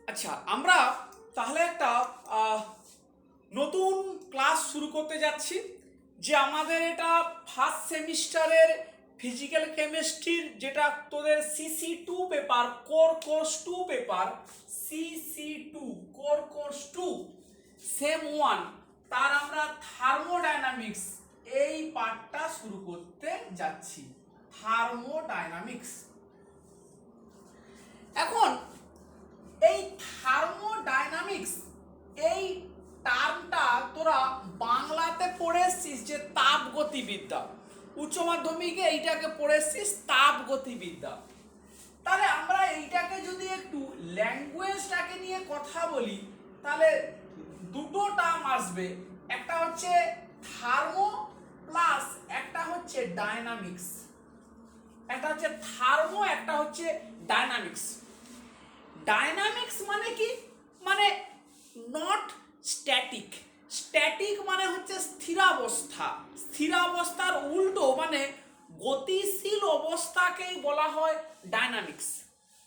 আচ্ছা, আমরা তাহলে একটা নতুন ক্লাস শুরু করতে যাচ্ছি। যে আমাদের এটা ফার্স্ট সেমিস্টারের ফিজিক্যাল কেমিস্ট্রির যেটা তোদের CC2 paper, course 2 paper, CC2 course 2 same 1, তার আমরা থার্মোডাইনামিক্স এই পার্টটা শুরু করতে যাচ্ছি। থার্মোডাইনামিক্স। এখন এই থার্মোডাইনামিক্স এই টার্মটা তোরা বাংলাতে পড়েছিস যে তাপগতিবিদ্যা, উচ্চ মাধ্যমিকে এইটাকে পড়েছিস তাপগতিবিদ্যা। তাহলে আমরা এইটাকে যদি একটু ল্যাঙ্গুয়েজটাকে নিয়ে কথা বলি, তাহলে দুটো টার্ম আসবে, একটা হচ্ছে থার্মো প্লাস একটা হচ্ছে ডায়নামিক্স। একটা হচ্ছে থার্মো, একটা হচ্ছে ডায়নামিক্স। ডায়নামিক্স মানে কি? মানে নট স্ট্যাটিক। স্ট্যাটিক মানে হচ্ছে স্থিরাবস্থা। স্থিরাবস্থার উল্টো মানে গতিশীল অবস্থাকেই বলা হয় ডায়নামিক্স।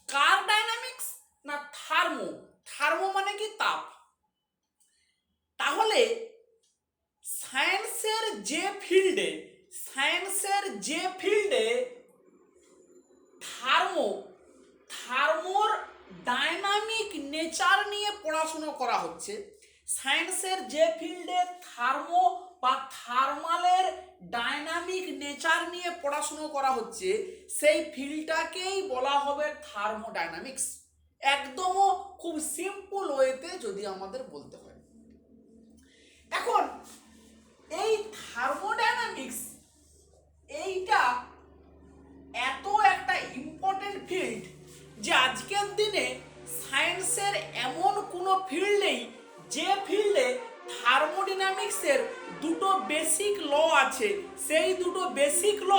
কার ডায়নামিক্স? না থার্মো। থার্মো মানে কি? তাপ। তাহলে সায়েন্সের যে ফিল্ডে থার্মোর ডায়নামিক নেচার নিয়ে পড়াশোনা করা হচ্ছে, সায়েন্সের যে ফিল্ডে থার্মো বা থার্মালের ডায়নামিক নেচার নিয়ে পড়াশোনা করা হচ্ছে, সেই ফিল্ডটাকেই বলা হবে থার্মোডায়নামিক্স। একদমও খুব সিম্পল ওয়েতে যদি আমাদের বলতে হয়। এখন এই থার্মোডায়নামিক্স এইটা এত একটা ইম্পর্টেন্ট ফিল্ড যে আজকের দিনে সায়েন্সের এমন কোনো ফিল্ড নেই যে ফিল্ডে থার্মোডাইনামিক্সের দুটো বেসিক ল আছে। সেই দুটো বেসিক ল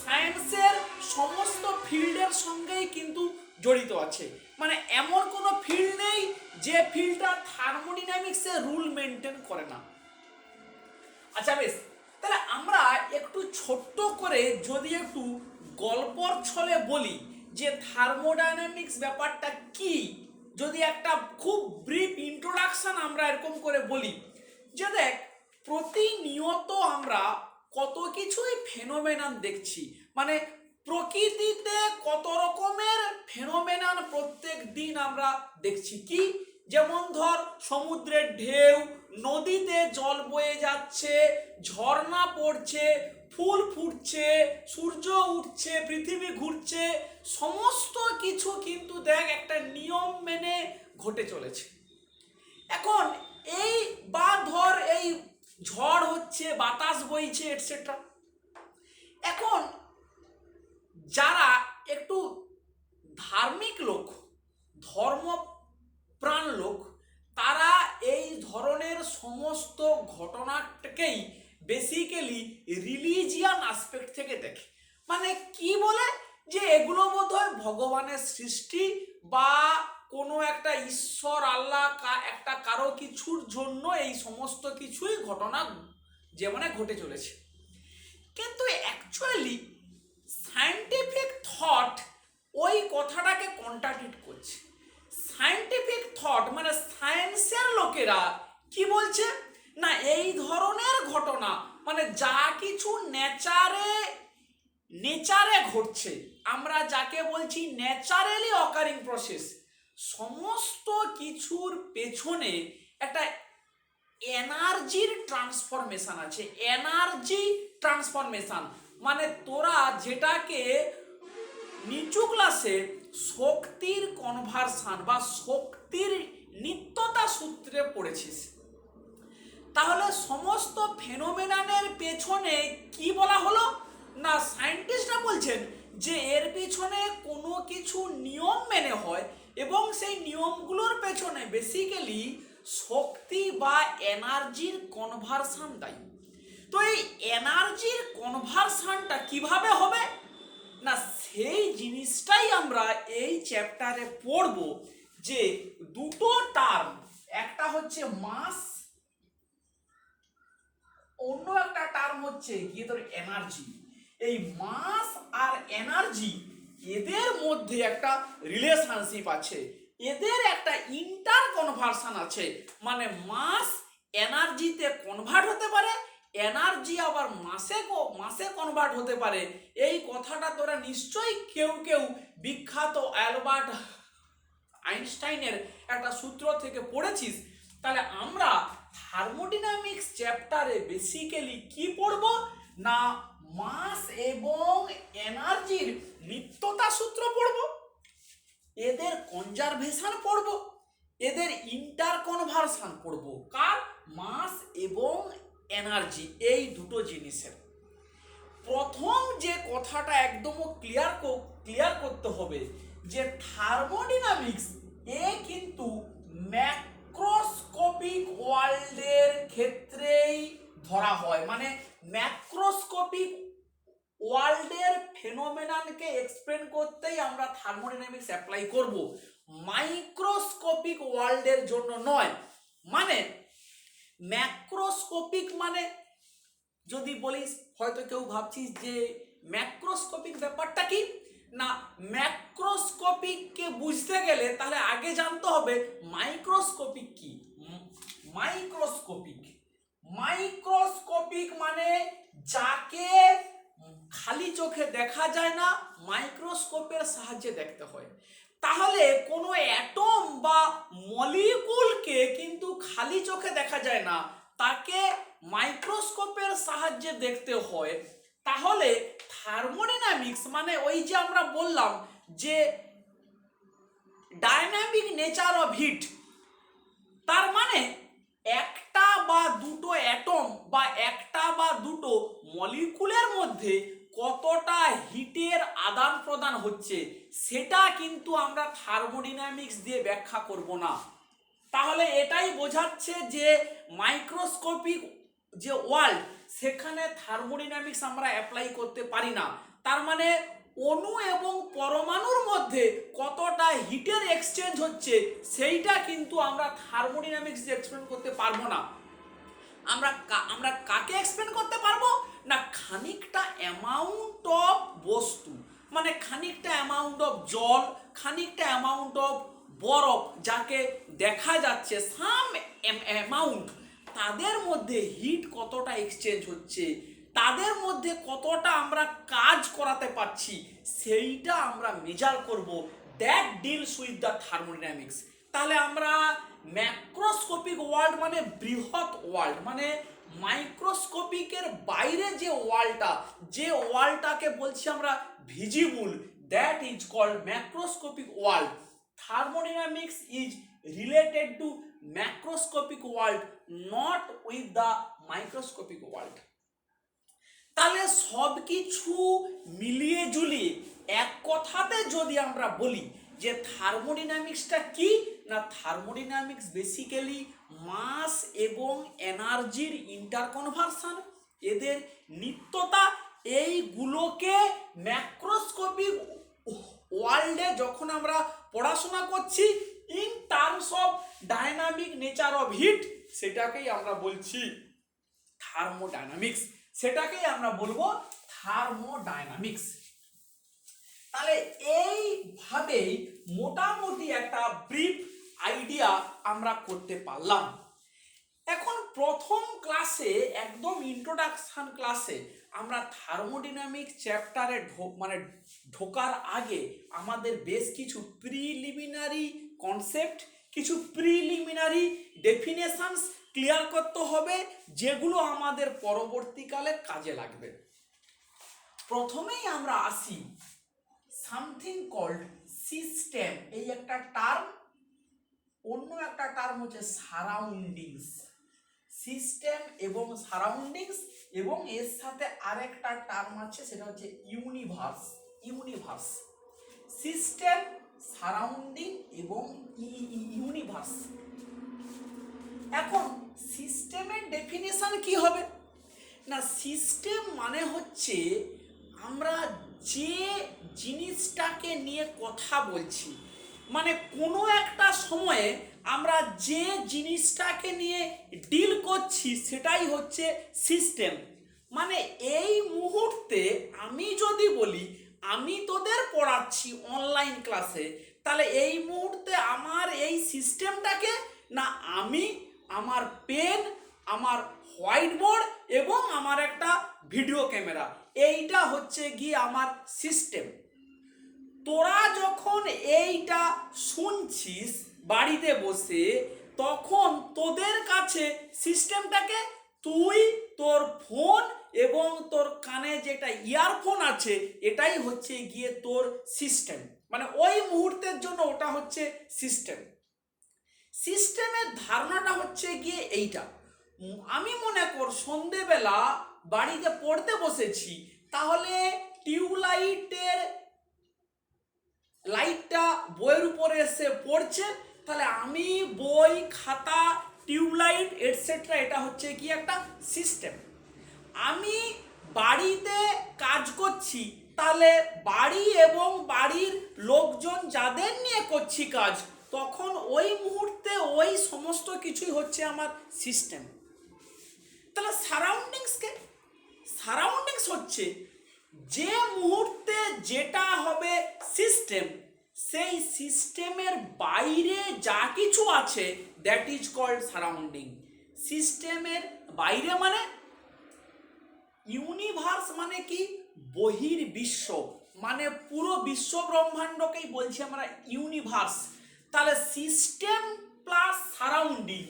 সায়েন্সের সমস্ত ফিল্ডের সঙ্গেই কিন্তু জড়িত আছে। মানে এমন কোনো ফিল্ড নেই যে ফিল্ডটা থার্মোডাইনামিক্সের রুল মেনটেন করে না। আচ্ছা বেশ, তাহলে আমরা একটু ছোট্ট করে যদি একটু গল্পর ছলে বলি যে থার্মোডাইনামিক্স ব্যাপারটা কি, যদি একটা খুব ব্রিফ ইন্ট্রোডাকশন আমরা এরকম করে বলি যে দেখ, প্রতিনিয়ত আমরা কত কিছুই ফেনোমেনন দেখছি। মানে প্রকৃতিতে কত রকমের ফেনোমেনন প্রত্যেক দিন আমরা দেখছি। কি? যেমন ধর সমুদ্রের ঢেউ, নদীতে জল বয়ে যাচ্ছে, ঝর্ণা পড়ছে, ফুল ফুটছে, সূর্য উঠছে, পৃথিবী ঘুরছে, সমস্ত কিছু কিন্তু দেখ একটা নিয়ম মেনে ঘটে চলেছে। এখন এই বা ধর এই ঝড় হচ্ছে, বাতাস বইছে, এটসেট্রা। এখন যারা একটু ধার্মিক লোক, ধর্মপ্রাণ লোক, তারা এই ধরনের সমস্ত ঘটনাটাকেই বেসিক্যালি রিলিজিয়ান অ্যাসপেক্ট থেকে দেখে। মানে কি বলে যে এগুলো বোধহয় ভগবানের সৃষ্টি বা কোনো একটা ঈশ্বর আল্লাহ একটা কারো কিছুর জন্য এই সমস্ত কিছুই ঘটনা জীবনে ঘটে চলেছে। কিন্তু অ্যাকচুয়ালি সায়েন্টিফিক থট ওই কথাটাকে কন্ট্রাডিক্ট করছে। সায়েন্টিফিক থট মানে সায়েন্সের লোকেরা কি বলছে না, এই ধরনের ঘটনা মানে যা কিছু নেচারে ঘটছে, আমরা যাকে বলছি ন্যাচারালি অকারিং প্রসেস, সমস্ত কিছুর পেছনে একটা এনার্জির ট্রান্সফরমেশন আছে। এনার্জি ট্রান্সফরমেশন মানে তোরা যেটাকে নিচু ক্লাসে শক্তির কনভার্সন বা শক্তির নিত্যতা সূত্রে পড়েছিস। তাহলে সমস্ত ফেনোমেননের পেছনে কি বলা হলো না, সায়েন্টিস্টরা বলছেন যে এর পেছনে কোনো কিছু নিয়ম মেনে হয় এবং সেই নিয়মগুলোর পেছনে বেসিক্যালি শক্তি বা এনার্জির কনভার্সন দায়ী। তো এই এনার্জির কনভার্সনটা কিভাবে হবে না, সেই জিনিসটাই আমরা এই চ্যাপ্টারে পড়ব। যে দুটো টার্ম, একটা হচ্ছে মাস, অন্য একটা টার্ম হচ্ছে গিয়ে তোর এনার্জি। এই মাস আর এনার্জি এদের মধ্যে একটা রিলেশনশিপ আছে। এদের একটা ইন্টার কনভার্সন আছে, মানে মাস এনার্জিতে কনভার্ট হতে পারে, এনার্জি আবার মাসে কনভার্ট হতে পারে। এই কথাটা তোরা নিশ্চয়ই কেউ কেউ বিখ্যাত অ্যালবার্ট আইনস্টাইনের একটা সূত্র থেকে পড়েছিস। তাহলে আমরা থার্মোডাইনামিক্স চ্যাপ্টারে বেসিক্যালি কি পড়ব না মাস এবং এনার্জির নিত্যতা সূত্র পড়ব, এদের কনজারভেশন পড়ব, এদের ইন্টার কনভার্সন পড়ব, কার মাস এবং এনার্জি, এই দুটো জিনিসের। প্রথম যে কথাটা একদম ক্লিয়ার করতে হবে যে থার্মোডাইনামিক্স এ কিন্তু ম্যাক্রোস্কোপিক ওয়ার্ল্ডের ক্ষেত্রেই ধরা হয়, মানে ম্যাক্রোস্কোপিক ওয়ার্ল্ডের ফেনোমেননকে এক্সপ্লেন করতেই আমরা থার্মোডাইনামিক্স অ্যাপ্লাই করব, মাইক্রোস্কোপিক ওয়ার্ল্ডের জন্য নয়। মানে ম্যাক্রোস্কোপিক মানে যদি বলিস হয়তো কেউ ভাবছিস যে ম্যাক্রোস্কোপিক ব্যাপারটা কি না, ম্যাক্রোস্কোপিককে বুঝতে গেলে তাহলে আগে জানতে হবে মাইক্রোস্কোপিক কি। মাইক্রোস্কোপিক মানে যাকে খালি চোখে দেখা যায় না, মাইক্রোস্কোপের সাহায্যে দেখতে হয়। তাহলে কোনো অ্যাটম বা মলিকুলকে কিন্তু খালি চোখে দেখা যায় না, তাকে মাইক্রোস্কোপের সাহায্যে দেখতে হয়। তাহলে থার্মোডাইনামিক্স মানে ওই যে আমরা বললাম যে ডাইনামিক নেচার অফ হিট, তার মানে একটা বা দুটো অ্যাটম বা একটা বা দুটো মলিকুলের মধ্যে কতটা হিটের আদান প্রদান হচ্ছে সেটা কিন্তু আমরা থার্মোডাইনামিক্স দিয়ে ব্যাখ্যা করব না। তাহলে এটাই বোঝাচ্ছে যে মাইক্রোস্কোপিক যে ওয়ার্ল্ড সেখানে থার্মোডাইনামিক্স আমরা অ্যাপ্লাই করতে পারি না। তার মানে অণু এবং পরমাণুর মধ্যে কতটা হিটের এক্সচেঞ্জ হচ্ছে সেইটা কিন্তু আমরা থার্মোডাইনামিক্স দিয়ে এক্সপ্লেন করতে পারবো না। আমরা কাকে এক্সপ্লেন করতে পারবো না খানিকটা অ্যামাউন্ট অফ বস্তু, মানে খানিকটা অ্যামাউন্ট অফ জল, খানিকটা অ্যামাউন্ট অফ বরফ যাকে দেখা যাচ্ছে সাম অ্যামাউন্ট, তাদের মধ্যে হিট কতটা এক্সচেঞ্জ হচ্ছে, তাদের মধ্যে কতটা আমরা কাজ করাতে পারছি সেইটা আমরা মেজার করব। That deals with the thermodynamics. তাহলে আমরা ম্যাক্রোস্কোপিক ওয়ার্ল্ড মানে বৃহৎ ওয়ার্ল্ড, মানে মাইক্রোস্কোপিকের বাইরে যে ওয়ার্ল্ডটাকে বলছি আমরা visible, that is called macroscopic world. Thermodynamics is related to macroscopic world, not with the microscopic world. তাহলে সব কিছু মিলিয়ে ঝুলিয়ে এক কথাতে যদি আমরা বলি যে থার্মোডাইনামিক্সটা কি না, থার্মোডাইনামিক্স বেসিক্যালি মাস এবং এনার্জির ইন্টারকনভার্সন, এদের নিত্যতা, এইগুলোকে ম্যাক্রোস্কোপিক ওয়ার্ল্ডে যখন আমরা পড়াশোনা করছি in terms of dynamic nature of heat, সেটাকেই আমরা বলছি থার্মোডাইনামিক্স, সেটাকেই আমরা বলবো থার্মোডাইনামিক্স। তাহলে এইভাবেই মোটামুটি একটা ব্রিফ আইডিয়া আমরা করতে পারলাম। এখন প্রথম ক্লাসে একদম ইন্ট্রোডাকশন ক্লাসে আমরা থার্মোডাইনামিক চ্যাপ্টারে ঢোকার আগে আমাদের বেশ কিছু প্রিলিমিনারি কনসেপ্ট, কিছু প্রিলিমিনারি ডেফিনেশনস ক্লিয়ার করতে হবে, যেগুলো আমাদের পরবর্তীকালে কাজে লাগবে। প্রথমেই আমরা আসি সামথিং কল্ড সিস্টেম, এই একটা টার্ম, অন্য একটা টার্ম হচ্ছে সারাউন্ডিংস। সিস্টেম এবং সারাউন্ডিংস, এবং এর সাথে আরেকটা টার্ম আছে সেটা হচ্ছে ইউনিভার্স। সিস্টেম, সারাউন্ডিং এবং ইউনিভার্স। এখন সিস্টেমের ডেফিনেশন কি হবে না, সিস্টেম মানে হচ্ছে আমরা যে জিনিসটাকে নিয়ে কথা বলছি, মানে কোনো একটা সময়ে আমরা যে জিনিসটাকে নিয়ে ডিল করছি সেটাই হচ্ছে সিস্টেম। মানে এই মুহূর্তে আমি যদি বলি আমি তোদের পড়াচ্ছি অনলাইন ক্লাসে, তাহলে এই মুহূর্তে আমার এই সিস্টেমটাকে না আমি আমার পেন, আমার হোয়াইট বোর্ড এবং আমার একটা ভিডিও ক্যামেরা, এইটা হচ্ছে গিয়ে আমার সিস্টেম। তোরা যখন এইটা শুনছিস বাড়িতে বসে, তখন তোদের কাছে সিস্টেমটাকে তুই তোর ফোন এবং তোর কানে যেটা ইয়ারফোন আছে এটাই হচ্ছে গিয়ে তোর সিস্টেম, মানে ওই মুহূর্তের জন্য ওটা হচ্ছে সিস্টেম। সিস্টেমের ধারণাটা হচ্ছে গিয়ে এইটা। আমি মনে কর সন্ধেবেলা বাড়িতে পড়তে বসেছি, তাহলে টিউবলাইটের লাইটটা বইয়ের উপরে এসে পড়ছে, তাহলে আমি বই, খাতা, টিউবলাইট এটসেট্রা, এটা হচ্ছে কি একটা সিস্টেম। আমি বাড়িতে কাজ করছি, তাহলে বাড়ি এবং বাড়ির লোকজন যাদের নিয়ে করছি কাজ, তখন ওই মুহূর্তে ওই সমস্ত কিছুই হচ্ছে আমার সিস্টেম। তাহলে সারাউন্ডিংস হচ্ছে যে মুহূর্তে যেটা হবে সিস্টেম, সেই সিস্টেমের বাইরে যা কিছু আছে দ্যাট ইজ কল্ড সারাউন্ডিং। সিস্টেমের বাইরে মানে ইউনিভার্স, মানে কি বহির্বিশ্ব, মানে পুরো বিশ্ব ব্রহ্মাণ্ডকেই বলছি আমরা ইউনিভার্স। তাহলে সিস্টেম প্লাস সারাউন্ডিং,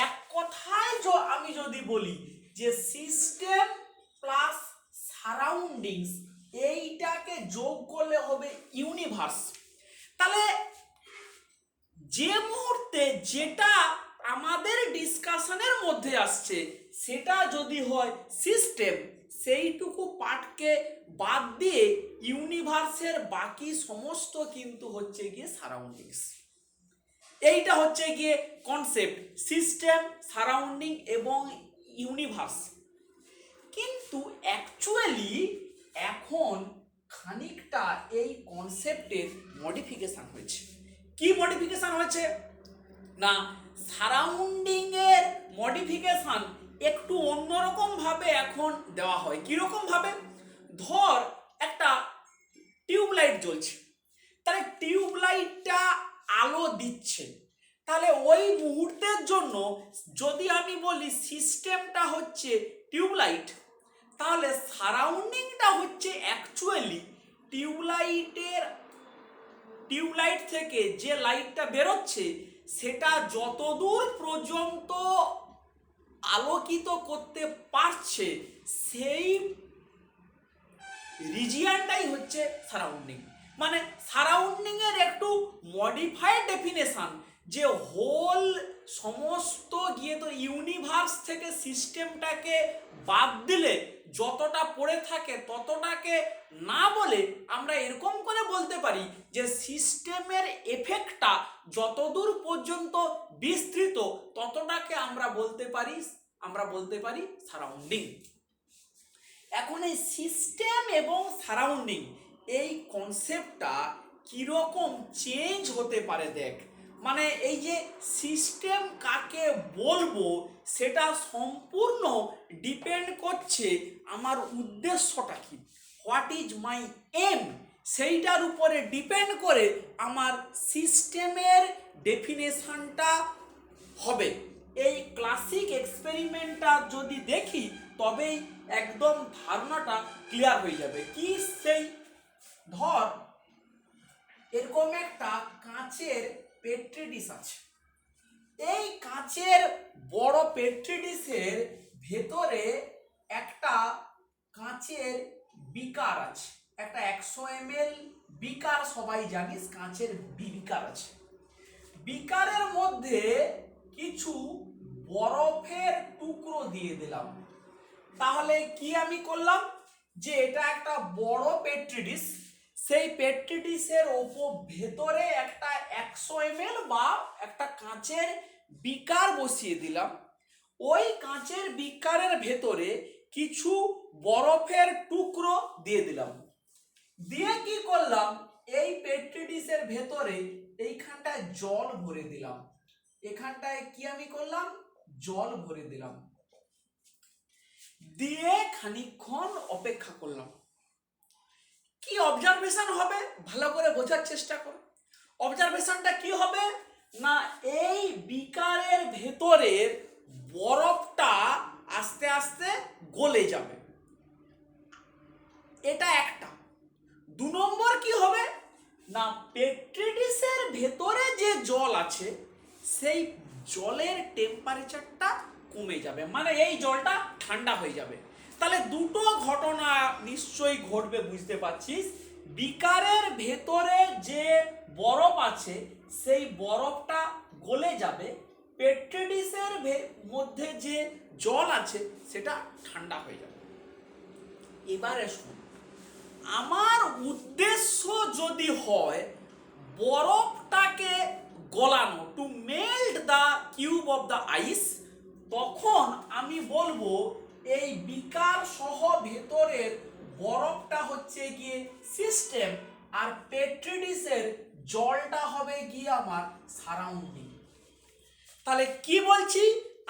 এক কথায় আমি যদি বলি যে সিস্টেম প্লাস সারাউন্ডিংস, এইটাকে যোগ করলে হবে ইউনিভার্স। তাহলে যে মুহূর্তে যেটা আমাদের ডিসকাশনের মধ্যে আসছে সেটা যদি হয় সিস্টেম, সেইটুকু পার্টকে বাদ দিয়ে ইউনিভার্সের বাকি সমস্ত কিন্তু হচ্ছে গিয়ে সারাউন্ডিংস। এইটা হচ্ছে গিয়ে কনসেপ্ট, সিস্টেম, সারাউন্ডিং এবং ইউনিভার্স। কিন্তু অ্যাকচুয়ালি এখন খানিকটা এই কনসেপ্টের মডিফিকেশন হয়েছে। কি মডিফিকেশন হয়েছে না, সারাউন্ডিং এর মডিফিকেশন একটু অন্যরকম ভাবে এখন দেওয়া হয়। কিরকম ভাবে? ধর একটা টিউবলাইট জ্বলছে, তাহলে টিউবলাইটটা আলো দিচ্ছে, তাহলে ওই মুহূর্তের জন্য যদি আমি বলি সিস্টেমটা হচ্ছে টিউবলাইট, তাহলে সারাউন্ডিংটা হচ্ছে অ্যাকচুয়ালি টিউবলাইট থেকে যে লাইটটা বেরোচ্ছে সেটা যতদূর পর্যন্ত আলোকিত করতে পারছে সেই রিজিয়নটাই হচ্ছে সারাউন্ডিং। মানে সারাউন্ডিং এর একটু মডিফাইড ডেফিনেশন, যে হোল সমস্ত গিয়ে তো ইউনিভার্স থেকে সিস্টেমটাকে বাদ দিলে যতটা পড়ে থাকে ততটাকে না বলে আমরা এরকম করে বলতে পারি যে সিস্টেমের এফেক্টটা যতদূর পর্যন্ত বিস্তৃত ততটাকে আমরা বলতে পারি সারাউন্ডিং। এখন এই সিস্টেম এবং সারাউন্ডিং এই কনসেপ্টটা কিরকম চেঞ্জ হতে পারে দেখ। মানে এই যে সিস্টেম কাকে বলবো সেটা সম্পূর্ণ ডিপেন্ড করছে আমার উদ্দেশ্যটা কি, হোয়াট ইজ মাই এম, সেইটার উপরে ডিপেন্ড করে আমার সিস্টেমের ডেফিনেশনটা হবে। এই ক্লাসিক এক্সপেরিমেন্টটা যদি দেখি তবেই একদম ধারণাটা ক্লিয়ার হয়ে যাবে। কি সেই ধর এরকম একটা কাঁচের পেট্রি ডিশ আছে, এই কাঁচের বড় পেট্রি ডিশের ভেতরে একটা কাঁচের বিকার আছে, একটা 100 ml বিকার, সবাই জানিস কাঁচের বিকার আছে। বিকারের মধ্যে কিছু বরফের টুকরো দিয়ে দিলাম, তাহলে কি আমি করলাম যে এটা একটা বড় পেট্রি ডিশ, সেই পেট্রি ডিশের ওপর ভেতরে একটা 100 ml বা একটা কাঁচের বিকার বসিয়ে দিলাম, ওই কাঁচের বিকারের ভেতরে কিছু বরফের টুকরো দিয়ে দিলাম, দিয়ে কি করলাম এই পেট্রি ডিশের ভেতরে এইখানটায় জল ভরে দিলাম, এখানটায় কি আমি করলাম জল ভরে দিলাম, দিয়ে খানিকক্ষণ অপেক্ষা করলাম। কি অবজারভেশন হবে ভালো করে বোঝার চেষ্টা করো। অবজারভেশনটা কি হবে না এই বিকারের ভেতরের বরফটা আস্তে আস্তে গলে যাবে, এটা একটা। 2 নম্বর কি হবে না পেট্রি ডিশের ভেতরে যে জল আছে সেই জলের টেম্পারেচারটা কমে যাবে, মানে এই জলটা ঠান্ডা হয়ে যাবে। তাহলে দুটো ঘটনা নিশ্চয়ই ঘটবে, বুঝতে পারছিস। বিকারের ভেতরে যে বরফ আছে সেই বরফটা গলে যাবে, পেট্রি ডিশের মধ্যে যে জল আছে সেটা ঠান্ডা হয়ে যাবে। এবারে শুন, আমার উদ্দেশ্য যদি হয় বরফটাকে গলানো, to melt the cube of the ice, তখন আমি বলবো এই বিকার সহ ভেতরের বরফটা হচ্ছে গিয়ে সিস্টেম, আর পেট্রি ডিশের জলটা হবে গিয়ে আমার সারাউন্ডিং। তাহলে কি বলছি,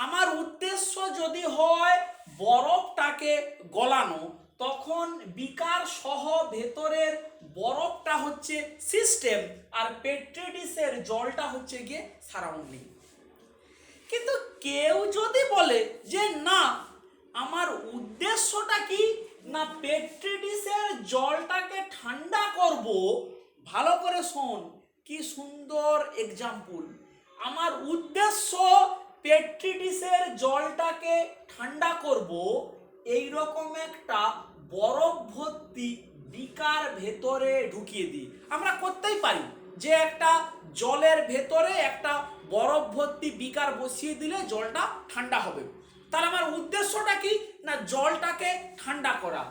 আমার উদ্দেশ্য যদি হয় বরফটাকে গলানো, তখন বিকার সহ ভেতরের বরফটা হচ্ছে সিস্টেম, আর পেট্রি ডিশের জলটা হচ্ছে গিয়ে সারাউন্ডিং। কিন্তু কেউ যদি বলে যে না আমার উদ্দেশ্যটা কি না পেট্রি ডিশের জলটাকে ঠান্ডা করব, ভালো করে শোন কি সুন্দর এক্সাম্পল। আমার উদ্দেশ্য পেট্রি ডিশের জলটাকে ঠান্ডা করব, এই রকম একটা বরফ ভর্তি বিকার ভেতরে ঢুকিয়ে দিই। আমরা করতেই পারি যে একটা জলের ভেতরে একটা বরফ ভর্তি বিকার বসিয়ে দিলে জলটা ঠান্ডা হবে। তাহলে আমার উদ্দেশ্যটা কি না জলটাকে ঠান্ডা করা।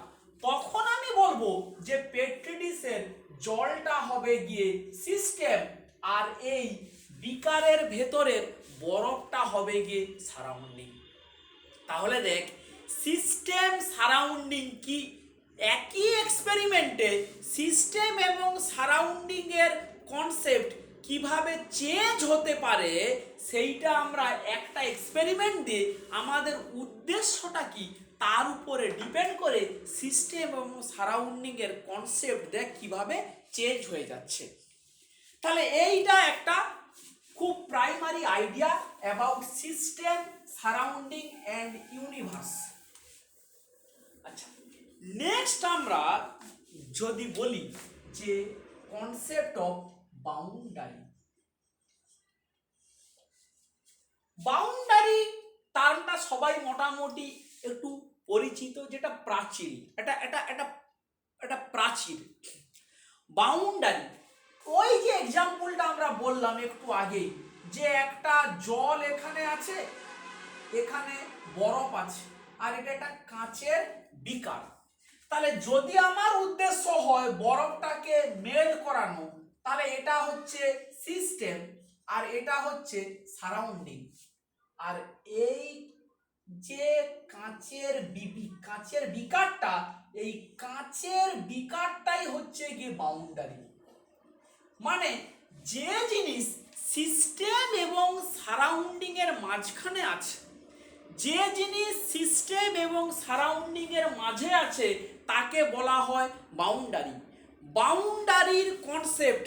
তখন আমি বলবো যে পেট্রি ডিশের জলটা হবে গিয়ে সিস্টেম, আর এই বিকারের ভেতরের বরফটা হবে গিয়ে সারাউন্ডিং। তাহলে দেখ সিস্টেম সারাউন্ডিং কি একই এক্সপেরিমেন্টে সিস্টেম এবং সারাউন্ডিং এর কনসেপ্ট কিভাবে চেঞ্জ হতে পারে সেইটা আমরা একটা এক্সপেরিমেন্ট দিয়ে আমাদের উদ্দেশ্যটা কি তার উপরে ডিপেন্ড করে সিস্টেম এবং সারাউন্ডিং এর কনসেপ্ট দেখ কিভাবে চেঞ্জ হয়ে যাচ্ছে। তাহলে এইটা একটা খুব primary idea about system, surrounding and universe. আচ্ছা, নেক্সট আমরা যদি বলি যে কনসেপ্ট অফ বাউন্ডারি। বাউন্ডারি টার্মটা সবাই মোটামুটি একটু পরিচিত, যেটা প্রাচীর, এটা প্রাচীর। বাউন্ডারি ওই যে এক্সাম্পলটা আমরা বললাম একটু আগেই, যে একটা জল এখানে আছে, এখানে বরফ আছে, আর এটা একটা কাঁচের বিকার। তাহলে যদি আমার উদ্দেশ্য হয় বরফটাকে মেল্ট করানো, তাহলে এটা হচ্ছে সিস্টেম আর এটা হচ্ছে সারাউন্ডিং। আর এই যে কাঁচের বিকারটা, এই কাঁচের বিকারটাই হচ্ছে গিয়ে বাউন্ডারি। মানে যে জিনিস সিস্টেম এবং সারাউন্ডিং এর মাঝখানে আছে, যে জিনিস সিস্টেম এবং সারাউন্ডিং এর মাঝে আছে তাকে বলা হয় বাউন্ডারি। বাউন্ডারির কনসেপ্ট,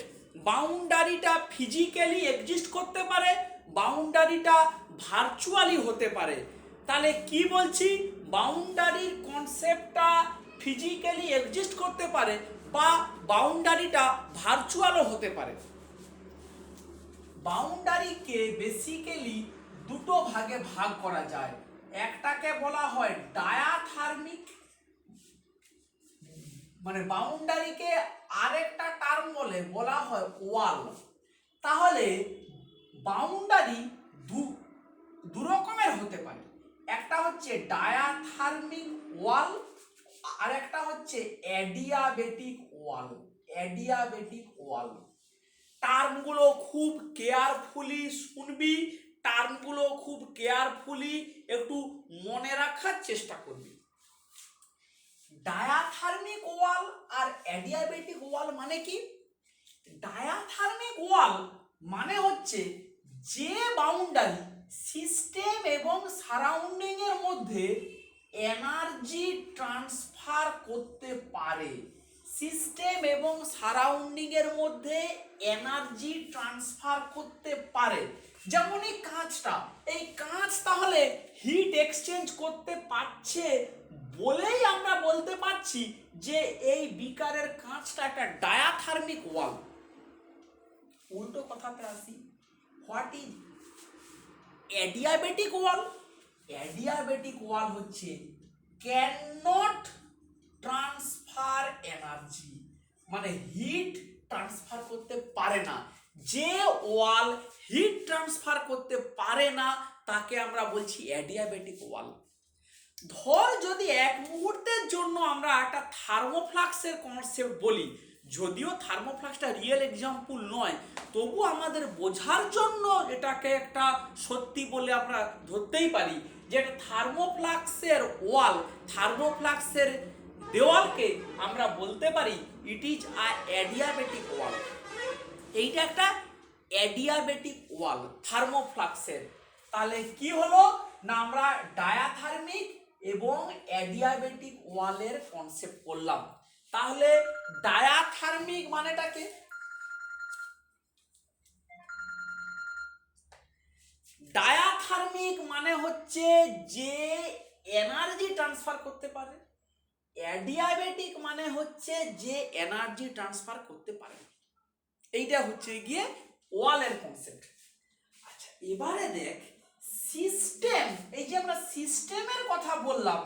বাউন্ডারিটা ফিজিক্যালি এক্সিস্ট করতে পারে, বাউন্ডারিটা ভার্চুয়ালি হতে পারে। তাহলে কি বলছি, বাউন্ডারির কনসেপ্টটা ফিজিক্যালি এক্সিস্ট করতে পারে বা বাউন্ডারিটা ভার্চুয়ালও হতে পারে। বাউন্ডারিকে বেসিক্যালি দুটো ভাগে ভাগ করা যায়। একটাকে বলা হয় ডায়াথার্মিক, মানে বাউন্ডারিকে আরেকটা টার্ম বলা হয় ওয়াল। তাহলে বাউন্ডারি দু রকমের হতে পারে, একটা হচ্ছে ডায়াথার্মিক ওয়াল আর একটা হচ্ছে অ্যাডিয়াবেটিক ওয়াল। অ্যাডিয়াবেটিক ওয়াল টার্মগুলো খুব কেয়ারফুলি শুনবি, টার্মগুলো খুব কেয়ারফুলি একটু মনে রাখার চেষ্টা করবি। ডায়াথার্মিক ওয়াল আর অ্যাডিয়াবেটিক ওয়াল মানে কি? ডায়াথার্মিক ওয়াল মানে হচ্ছে যে বাউন্ডারি সিস্টেম এবং সারাউন্ডিং এর মধ্যে এনার্জি ট্রান্সফার করতে পারে। সিস্টেম এবং সারাউন্ডিং এর মধ্যে এনার্জি ট্রান্সফার করতে পারে। যেমন এই কাঁচটা, এই কাঁচ তাহলে হিট এক্সচেঞ্জ করতে পারছে বলেই আমরা বলতে পারছি যে এই বিকারের কাঁচটা একটা ডায়াথার্মিক ওয়াল। উল্টো কথাতে আসি, what is adiabatic wall? Adiabatic wall হচ্ছে ক্যান নট ট্রান্সফার এনার্জি, মানে হিট ট্রান্সফার করতে পারে না। যে ওয়াল হিট ট্রান্সফার করতে পারে না তাকে আমরা বলছি অ্যাডিয়াবেটিক ওয়াল। ধর যদি এক মুহূর্তের জন্য আমরা একটা থার্মোফ্লাক্সের কনসেপ্ট বলি, যদিও থার্মোফ্লাক্সটা রিয়েল এক্সাম্পল নয়, তবু আমাদের বোঝার জন্য এটাকে একটা সত্যি বলে আমরা ধরতেই পারি যে থার্মোফ্লাক্সের ওয়াল, থার্মোফ্লাক্সের দেওয়ালকে আমরা বলতে পারি ইট ইজ আ অ্যাডিয়াবেটিক ওয়াল। এইটা একটা অ্যাডিয়াবেটিক ওয়াল থার্মোফ্লাক্সের। তাহলে কি হলো না, আমরা ডায়াথার্মিক এবং অ্যাডিয়াবেটিক ওয়ালের কনসেপ্ট করলাম। তাহলে ডায়াথার্মিক মানেটা কি? ডায়াথার্মিক মানে হচ্ছে যে এনার্জি ট্রান্সফার করতে পারে, অ্যাডিয়াবেটিক মানে হচ্ছে যে এনার্জি ট্রান্সফার করতে পারে। এইটা হচ্ছে গিয়ে ওয়ালের কনসেপ্ট। আচ্ছা, এবারে দেখ সিস্টেম। এই যে আমরা সিস্টেমের কথা বললাম,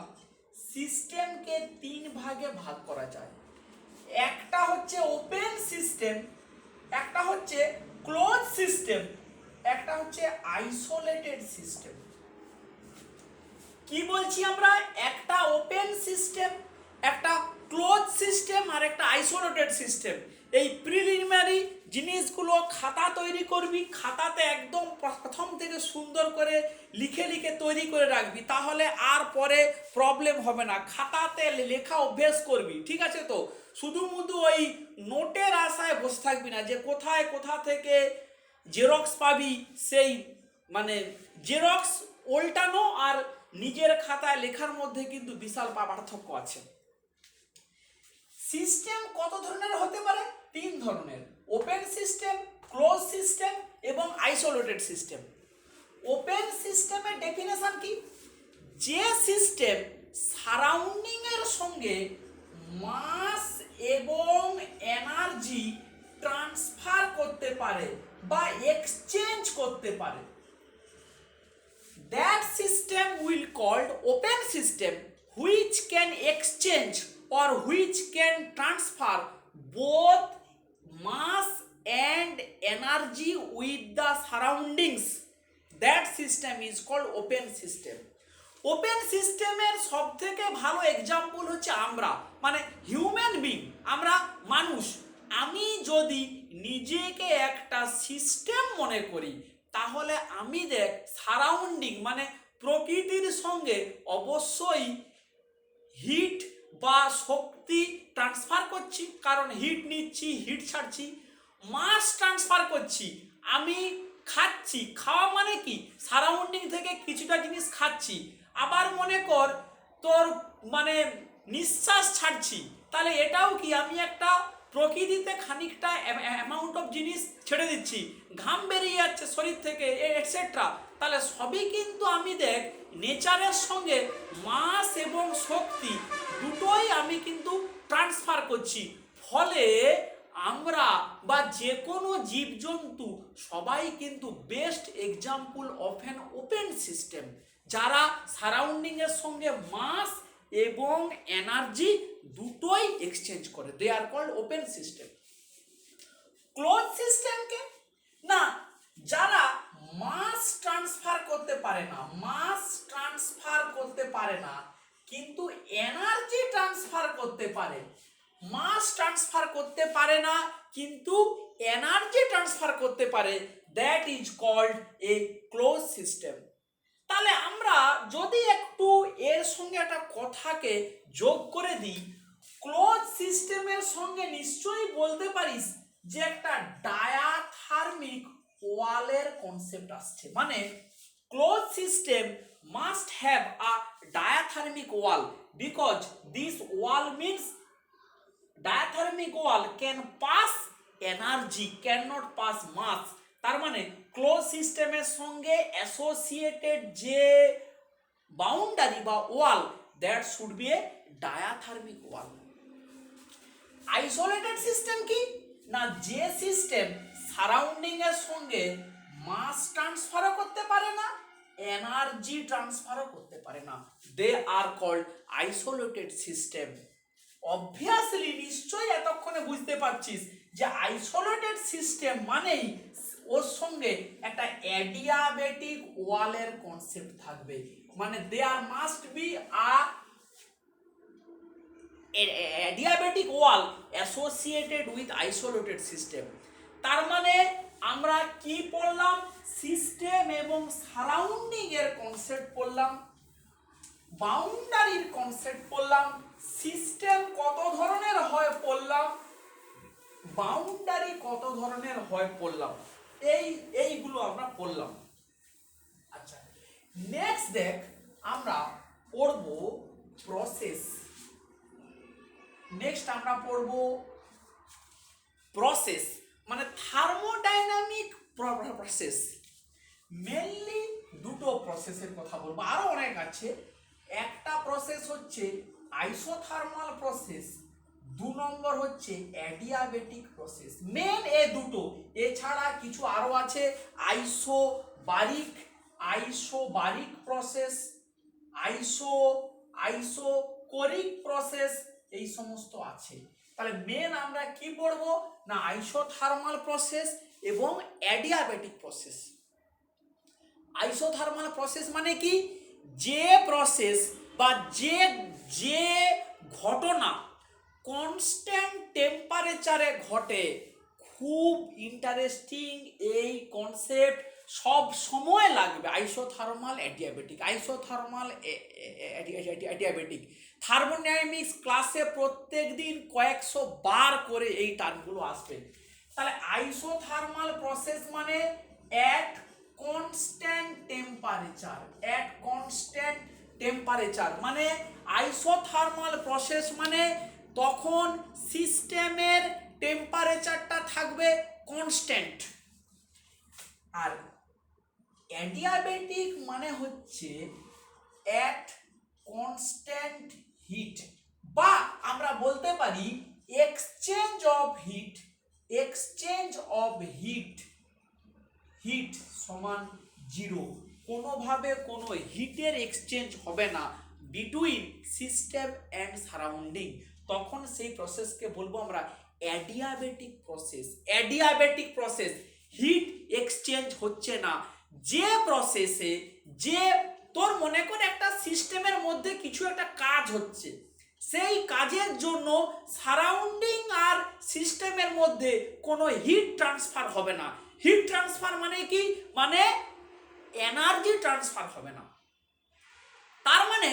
সিস্টেমকে তিন ভাগে ভাগ করা যায়। একটা হচ্ছে ওপেন সিস্টেম, একটা হচ্ছে ক্লোজ সিস্টেম, একটা হচ্ছে আইসোলেটেড সিস্টেম। কি বলছি আমরা? একটা ওপেন সিস্টেম, একটা ক্লোজ সিস্টেম আর একটা আইসোলেটেড সিস্টেম। এই প্রিলিমিনারি জিনিসগুলো খাতা তৈরি করবি, খাতাতে একদম প্রথম থেকে সুন্দর করে লিখে লিখে তৈরি করে রাখবি, তাহলে আর পরে প্রবলেম হবে না। খাতাতে লেখা অভ্যেস করবি, ঠিক আছে? তো শুধু ওই নোটের আশায় বসে থাকবি না যে কোথায় কোথা থেকে জেরক্স পাবি। সেই মানে জেরক্স উল্টানো আর নিজের খাতায় লেখার মধ্যে কিন্তু বিশাল পার্থক্য আছে। সিস্টেম কত ধরনের হতে পারে? তিন ধরনের: ওপেন সিস্টেম, ক্লোজ সিস্টেম এবং আইসোলেটেড সিস্টেম। ওপেন সিস্টেমের ডেফিনেশন কি? যে সিস্টেম সারাউন্ডিং এর সঙ্গে মাস এবং এনার্জি ট্রান্সফার করতে পারে বা এক্সচেঞ্জ করতে পারে, that system will called open system, which can exchange or which can transfer both mass and energy with the surroundings. That system is called open system. Open সিস্টেমের সব থেকে ভালো এক্সাম্পল হচ্ছে আমরা, মানে হিউম্যান বিং, আমরা মানুষ। আমি যদি নিজেকে একটা সিস্টেম মনে করি, তাহলে আমি দেখ সারাউন্ডিং মানে প্রকৃতির সঙ্গে অবশ্যই হিট বা শক্তি ট্রান্সফার করছি, কারণ হিট নিচ্ছি, হিট ছাড়ছি। মাস ট্রান্সফার করছি, আমি খাচ্ছি, খাওয়া মানে কি সারাউন্ডিং থেকে কিছুটা জিনিস খাচ্ছি। আবার মনে কর তোর মানে নিঃশ্বাস ছাড়ছি, তাহলে এটাও কি আমি একটা প্রকৃতিতে খানিকটা অ্যামাউন্ট অফ জিনিস ছেড়ে দিচ্ছি। ঘাম বেরিয়ে যাচ্ছে শরীর থেকে এটসেট্রা, তাহলে সবই কিন্তু আমি দেখ নেচারের সঙ্গে মাস এবং শক্তি দুটোই আমি কিন্তু ট্রান্সফার করছি। ফলে আমরা বা যে কোনো জীবজন্তু সবাই কিন্তু best example of an open system, যারা সারাউন্ডিং এর সঙ্গে মাস এবং এনার্জি দুটোই এক্সচেঞ্জ করে। They are called open system. Close সিস্টেমকে না, যারা মাস ট্রান্সফার করতে পারে না, মাস ট্রান্সফার করতে পারে না কিন্তু এনার্জি ট্রান্সফার করতে পারে। মাস ট্রান্সফার করতে পারে না কিন্তু এনার্জি ট্রান্সফার করতে পারে, that is called a close system. তাহলে আমরা যদি একটু এর সঙ্গে একটা কথাকে যোগ করে দিই, ক্লোজ সিস্টেমের সঙ্গে নিশ্চয়ই বলতে পারিস যে একটা ডায়াথার্মিক ওয়ালের কনসেপ্ট আসছে। মানে close system must have a diathermic wall, because this wall means diathermic wall can pass energy can not pass mass, তার মানে ক্লোজ সিস্টেমের সঙ্গে অ্যাসোসিয়েটেড যে বাউন্ডারি বা wall, that should be a diathermic wall. Isolated system কি না, যে system surrounding এর সঙ্গে মাস ট্রান্সফারও করতে পারে না, এনার্জি ট্রান্সফারও করতে পারে না, they are called isolated system. Obviously নিশ্চয়ই এতক্ষণে বুঝতে পারছিস যে আইসোলেটেড সিস্টেম মানেই ওর সঙ্গে একটা অ্যাডিয়াবেটিক ওয়ালের কনসেপ্ট থাকবে, মানে there must be a adiabatic wall associated with isolated system. তার মানে আমরা কি পড়লাম, সিস্টেম এবং সারাউন্ডিং এর কনসেপ্ট পড়লাম, বাউন্ডারির কনসেপ্ট পড়লাম, সিস্টেম কত ধরনের হয় পড়লাম, বাউন্ডারি কত ধরনের হয় পড়লাম, এইগুলো আমরা পড়লাম। আচ্ছা, নেক্সট দেখ আমরা পড়ব প্রসেস। নেক্সট আমরা পড়ব প্রসেস মানে থার্মোডাইনামিক প্রসেস। মেইনলি দুটো প্রসেসের কথা বলবো, আরো অনেক আছে। একটা প্রসেস হচ্ছে আইসোথার্মাল প্রসেস, 2 নম্বর হচ্ছে অ্যাডিয়াবেটিক প্রসেস। মেন এ দুটো, এছাড়া কিছু আরো আছে, আইসোবারিক প্রসেস, আইসোকোরিক প্রসেস, এই সমস্ত আছে। তাহলে মেন আমরা কি পড়বো না আইসোথার্মাল প্রসেস এবং অ্যাডিয়াবেটিক প্রসেস। আইসোথার্মাল প্রসেস মানে কি, যে প্রসেস বা যে ঘটনা কনস্ট্যান্ট টেম্পারেচারে ঘটে। খুব ইন্টারেস্টিং এই কনসেপ্ট, সব সময় লাগবে। Isothermal adiabatic, isothermal adiabatic, thermodynamics ক্লাসে প্রত্যেক দিন কয়েকশো বার করে এই টার্মগুলো আসবে। তাহলে আইসোথার্মাল প্রসেস মানে অ্যাট কনস্ট্যান্ট টেম্পারেচার, মানে আইসোথার্মাল প্রসেস মানে তখন সিস্টেমের টেম্পারেচারটা থাকবে কনস্ট্যান্ট। আর অ্যাডিয়াবেটিক মানে হচ্ছে অ্যাট কনস্ট্যান্ট হিট, বা আমরা বলতে পারি এক্সচেঞ্জ অফ হিট সমান 0। কোনোভাবে কোনো হিটের এক্সচেঞ্জ হবে না বিটুইন সিস্টেম অ্যান্ড সারাউন্ডিং, তখন সেই প্রসেসকে বলবো আমরা অ্যাডিয়াবেটিক প্রসেস। হিট এক্সচেঞ্জ হচ্ছে না। যে প্রসেসে যে তোর মনে করে একটা সিস্টেমের মধ্যে কিছু একটা কাজ হচ্ছে, সেই কাজের জন্য সারাউন্ডিং আর সিস্টেমের মধ্যে কোনো হিট ট্রান্সফার হবে না। হিট ট্রান্সফার মানে কি, মানে এনার্জি ট্রান্সফার হবে না। তার মানে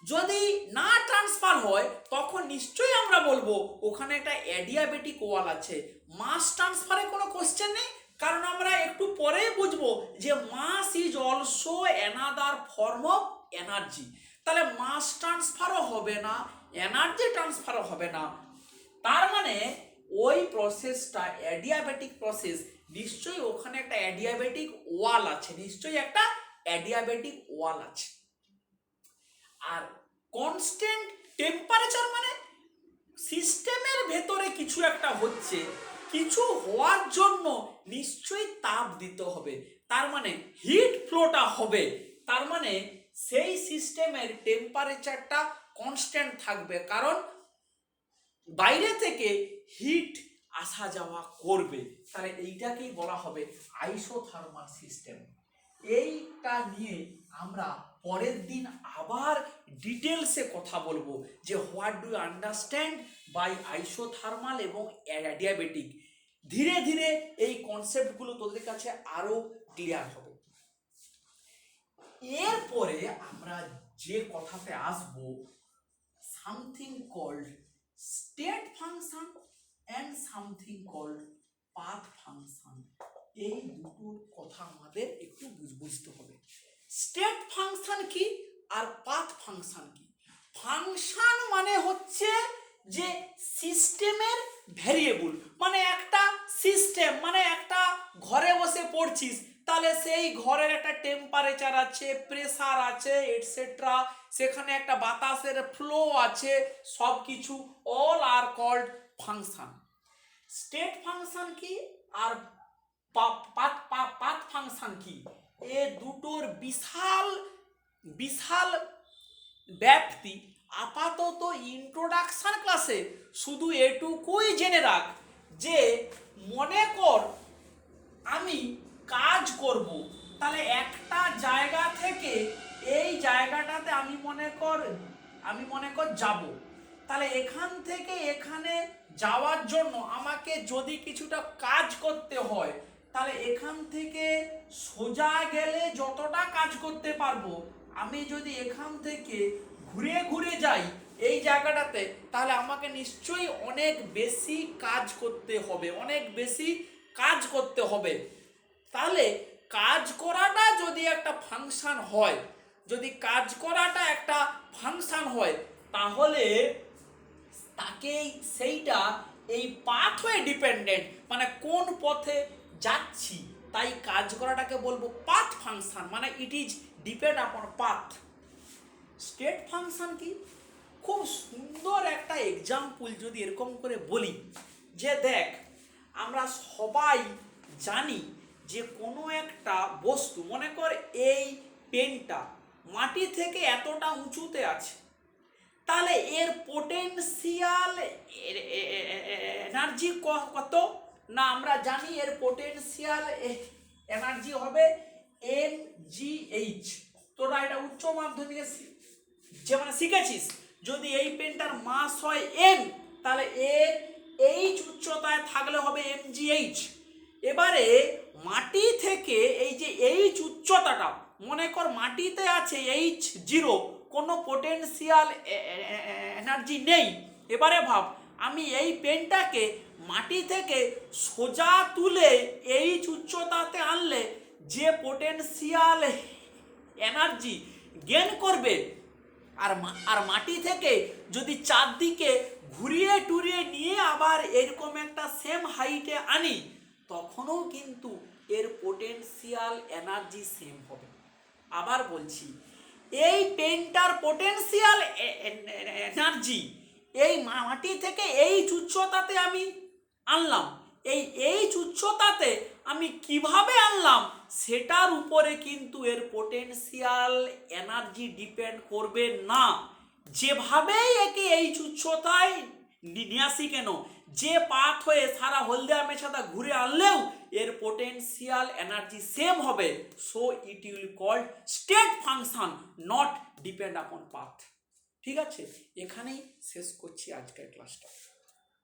যদি না ট্রান্সফার হয় তখন নিশ্চয়ই আমরা বলবো ওখানে একটা অ্যাডিয়াবেটিক ওয়াল আছে। মাস ট্রান্সফারে কোনো কোশ্চেন নেই, কারণ আমরা একটু পরেই বুঝবো যে mass is also another form of energy. তাহলে মাস ট্রান্সফারও হবে না, এনার্জি ট্রান্সফারও হবে না। তার মানে ওই প্রসেসটা অ্যাডিয়াবেটিক প্রসেস, নিশ্চয়ই ওখানে একটা অ্যাডিয়াবেটিক ওয়াল আছে, আর কনস্ট্যান্ট টেম্পারেচার মানে সিস্টেমের ভেতরে কিছু একটা হচ্ছে, কিছু হওয়ার জন্য নিশ্চয়ই তাপ দিতে হবে, তার মানে হিট ফ্লোটা হবে। তার মানে সেই সিস্টেমের টেম্পারেচারটা কনস্ট্যান্ট থাকবে, কারণ বাইরে থেকে হিট আসা যাওয়া করবে। তাহলে এইটাকেই বলা হবে আইসোথার্মাল সিস্টেম। এইটা নিয়ে আমরা পরের দিন আবার ডিটেলসে কথা বলবো যে what do you understand by isothermal এবং অ্যাডিয়াবেটিক। ধীরে ধীরে এই কনসেপ্টগুলো তোদের কাছে আরো ক্লিয়ার হবে। এরপরে আমরা যে কথাতে আসবো, something called state function and something called path function. এই দুটোর কথা আমাদের একটু বুঝতে হবে। স্টেট ফাংশন কি আর পাথ ফাংশন কি? ফাংশন মানে হচ্ছে যে সিস্টেমের ভ্যারিয়েবল, মানে একটা সিস্টেম, মানে একটা ঘরে বসে পড়ছিস, তাহলে সেই ঘরের একটা টেম্পারেচার আছে, প্রেসার আছে, এটসেট্রা, সেখানে একটা বাতাসের ফ্লো আছে, সব কিছু all are called function. State function কি আর পাথ ফাংশন কি, এ দুটোর বিশাল বিশাল ব্যাপ্তি। আপাতত ইন্ট্রোডাকশন ক্লাসে শুধু এটুকুই জেনে রাখ যে মনে কর আমি কাজ করব, তাহলে একটা জায়গা থেকে এই জায়গাটাতে আমি মনে কর যাব, তাহলে এখান থেকে এখানে যাওয়ার জন্য আমাকে যদি কিছুটা কাজ করতে হয়, তাহলে এখান থেকে সোজা গেলে যতটা কাজ করতে পারবো, আমি যদি এখান থেকে ঘুরে ঘুরে যাই এই জায়গাটাতে, তাহলে আমাকে নিশ্চয়ই অনেক বেশি কাজ করতে হবে, অনেক বেশি কাজ করতে হবে। তাহলে কাজ করাটা যদি একটা ফাংশন হয়, যদি কাজ করাটা একটা ফাংশন হয়, তাহলে তাকেই সেইটা এই পাথওয়ে ডিপেন্ডেন্ট, মানে কোন পথে যাচ্ছি, তাই কাজ করাটাকে বলবো পাথ ফাংশন, মানে it is depend upon path. State function কি, খুব সুন্দর একটা এক্সাম্পল যদি এরকম করে বলি যে দেখ, আমরা সবাই জানি যে কোনো একটা বস্তু, মনে কর এই পেনটা মাটি থেকে এতটা উঁচুতে আছে, তাহলে এর পোটেনশিয়াল এনার্জি কত না, আমরা জানি এর পোটেনশিয়াল এনার্জি হবে mgh। তোরা এটা উচ্চ মাধ্যমিকে যে মানে শিখেছিস, যদি এই পেনটার মাস হয় m, তাহলে এর h উচ্চতায় থাকলে হবে mgh। এবারে মাটি থেকে এই যে h উচ্চতাটা, মনে কর মাটিতে আছে h0, কোনো পোটেনশিয়াল এনার্জি নেই। এবারে ভাব, আমি এই পেনটাকে মাটি থেকে সোজা তুলে h উচ্চতাতে আনলে যে পোটেনশিয়াল এনার্জি গেন করবে, আর মাটি থেকে যদি চারদিকে ঘুরিয়ে টুরিয়ে নিয়ে আবার এরকম একটা সেম হাইটে আনি, তখনও কিন্তু এর পোটেনশিয়াল এনার্জি সেম হবে। আবার বলছি, এই পেনটার পোটেনশিয়াল এনার্জি এই মাটি থেকে এই উচ্চতাতে আমি আনলাম, এই উচ্চতাতে আমি কিভাবে আনলাম সেটার উপরে কিন্তু এর পোটেনশিয়াল এনার্জি ডিপেন্ড করবে না। যেভাবেই একে এই উচ্চতায় নিয়ে আসি কেন, যে পাথ হয়ে সারা হলদিয়া মেছাদা ঘুরে আনলেও এর পোটেনশিয়াল এনার্জি সেম হবে। So it will called state function, not depend upon path. ঠিক আছে, এখানেই শেষ করছি আজকের ক্লাসটা।